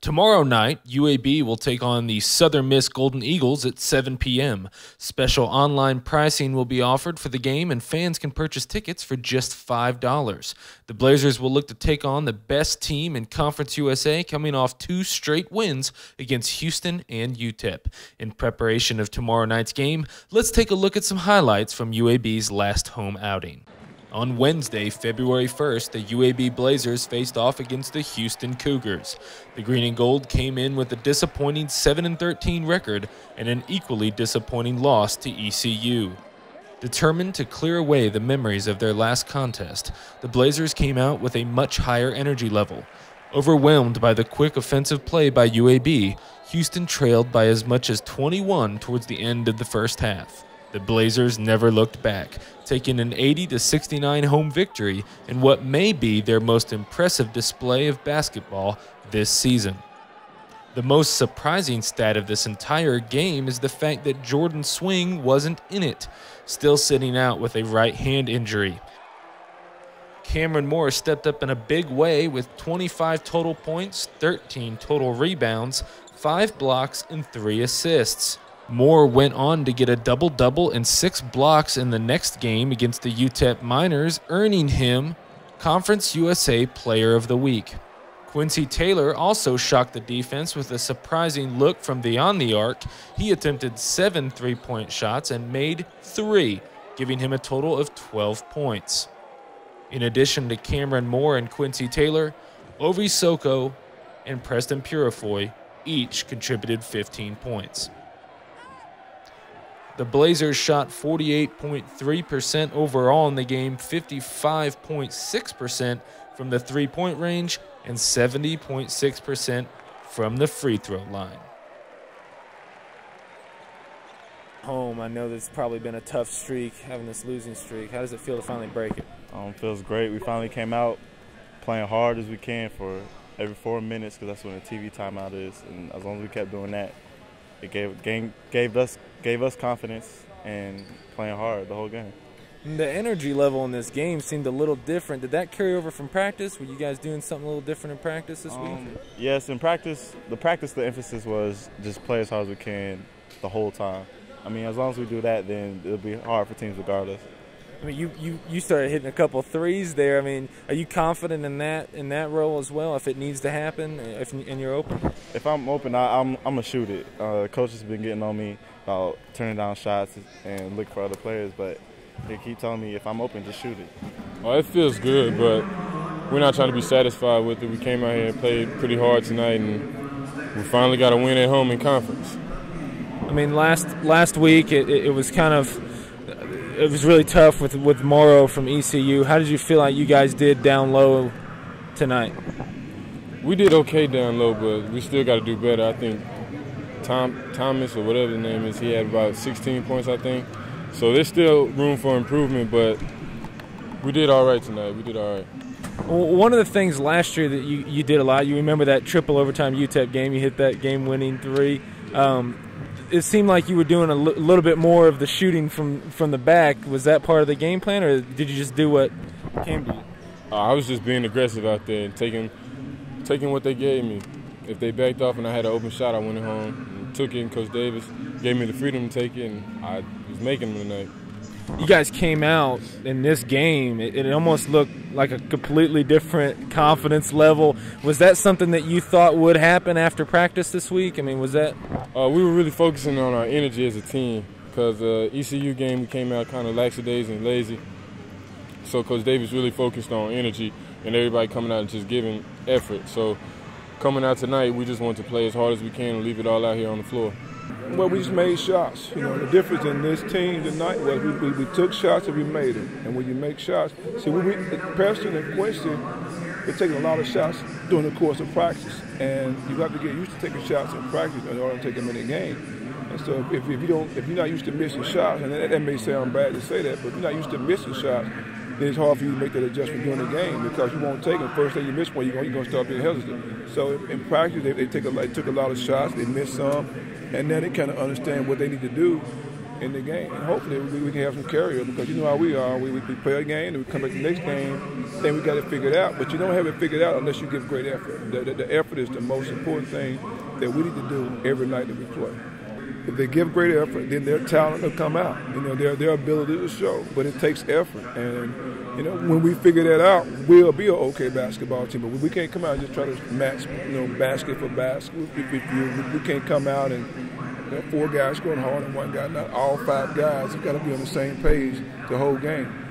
Tomorrow night, UAB will take on the Southern Miss Golden Eagles at 7 p.m. Special online pricing will be offered for the game, and fans can purchase tickets for just $5. The Blazers will look to take on the best team in Conference USA, coming off 2 straight wins against Houston and UTEP. In preparation of tomorrow night's game, let's take a look at some highlights from UAB's last home outing. On Wednesday, February 1st, the UAB Blazers faced off against the Houston Cougars. The Green and Gold came in with a disappointing 7-13 record and an equally disappointing loss to ECU. Determined to clear away the memories of their last contest, the Blazers came out with a much higher energy level. Overwhelmed by the quick offensive play by UAB, Houston trailed by as much as 21 towards the end of the first half. The Blazers never looked back, taking an 80-69 home victory in what may be their most impressive display of basketball this season. The most surprising stat of this entire game is the fact that Jordan Swing wasn't in it, still sitting out with a right hand injury. Cameron Moore stepped up in a big way with 25 total points, 13 total rebounds, 5 blocks, and 3 assists. Moore went on to get a double-double and 6 blocks in the next game against the UTEP Miners, earning him Conference USA Player of the Week. Quincy Taylor also shocked the defense with a surprising look from beyond the arc. He attempted 7 three-point shots and made 3, giving him a total of 12 points. In addition to Cameron Moore and Quincy Taylor, Ovi Soko and Preston Purifoy each contributed 15 points. The Blazers shot 48.3% overall in the game, 55.6% from the three-point range, and 70.6% from the free throw line. Home, I know there's probably been a tough streak, having this losing streak. How does it feel to finally break it? Feels great. We finally came out playing hard as we can for every 4 minutes, because that's when the TV timeout is, and as long as we kept doing that, it gave us confidence and playing hard the whole game. The energy level in this game seemed a little different. Did that carry over from practice? Were you guys doing something a little different in practice this week? Yes, in practice, the emphasis was just play as hard as we can the whole time. I mean, as long as we do that, then it'll be hard for teams regardless. I mean, you started hitting a couple threes there. I mean, are you confident in that role as well? If it needs to happen, and you're open. If I'm open, I'm gonna shoot it. Coach has been getting on me about turning down shots and look for other players, but they keep telling me if I'm open, just shoot it. Well, it feels good, but we're not trying to be satisfied with it. We came out here and played pretty hard tonight, and we finally got a win at home in conference. I mean, last week it was kind of. It was really tough with Morrow from ECU. How did you feel like you guys did down low tonight? We did okay down low, but we still got to do better. I think Thomas, or whatever his name is, he had about 16 points, I think. So there's still room for improvement, but we did all right tonight. We did all right. Well, one of the things last year that you did a lot, you remember that triple overtime UTEP game, you hit that game-winning 3. It seemed like you were doing a little bit more of the shooting from the back. Was that part of the game plan, or did you just do what came to you? I was just being aggressive out there and taking what they gave me. If they backed off and I had an open shot, I went home and took it, and Coach Davis gave me the freedom to take it, and I was making them tonight. You guys came out in this game, it almost looked like a completely different confidence level. Was that something that you thought would happen after practice this week? I mean, was that? We were really focusing on our energy as a team, because ECU game we came out kind of lackadaisical and lazy. So Coach Davis really focused on energy and everybody coming out and just giving effort. So coming out tonight, we just want to play as hard as we can and leave it all out here on the floor. Well, we just made shots. You know, the difference in this team tonight was we took shots and we made them. And when you make shots, see, Preston and Quincy, they're taking a lot of shots during the course of practice. And you have to get used to taking shots in practice in order to take them in the game. And so if you're not used to missing shots, and that may sound bad to say that, but if you're not used to missing shots, then it's hard for you to make that adjustment during the game, because you won't take them. First thing you miss one, you're going to start being hesitant. So in practice, they took a lot of shots, they missed some, and then they kind of understand what they need to do in the game. And hopefully we can have some carryover, because you know how we are. We play a game, and we come back to the next game, then we got it figured out. But you don't have it figured out unless you give great effort. The effort is the most important thing that we need to do every night that we play. If they give great effort, then their talent will come out. You know, their ability to show. But it takes effort, and you know, when we figure that out, we'll be an okay basketball team. But we can't come out and just try to match, you know, basket for basket. We can't come out and, you know, 4 guys going hard and 1 guy not. All 5 guys have got to be on the same page the whole game.